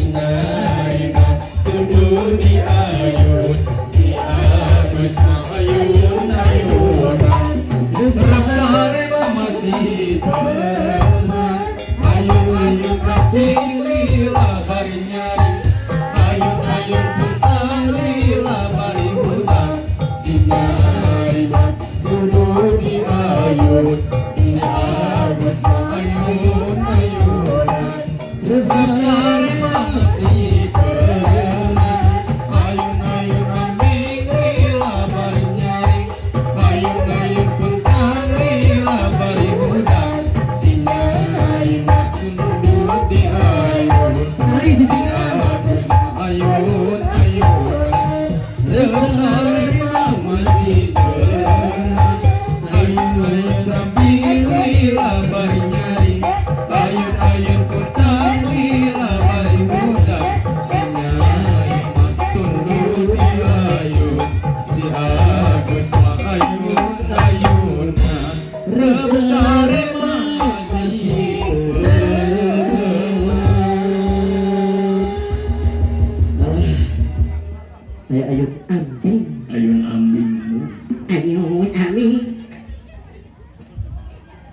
sinai tunduk di ayun si Agus ayun ayun Rabsare masih teman ayun ayun kaping lila bari nyari ayun ayun pusang lila bari hutan sinai tunduk di ayun si Agus ayun ayun Rabsare masih teman ayun ayun kaping lila bari nyari ayun ayun pusang lila bari hutan sinai tunduk di ayun si Agus ayun ayun Rabsare masih teman ayun ayun kaping lila bari nyari ayun ayun pusang lila bari hutan sinai tunduk di ayun si Agus ayun ayun Rabsare masih Saya ayun ambing ayun ambingmu ayun ambing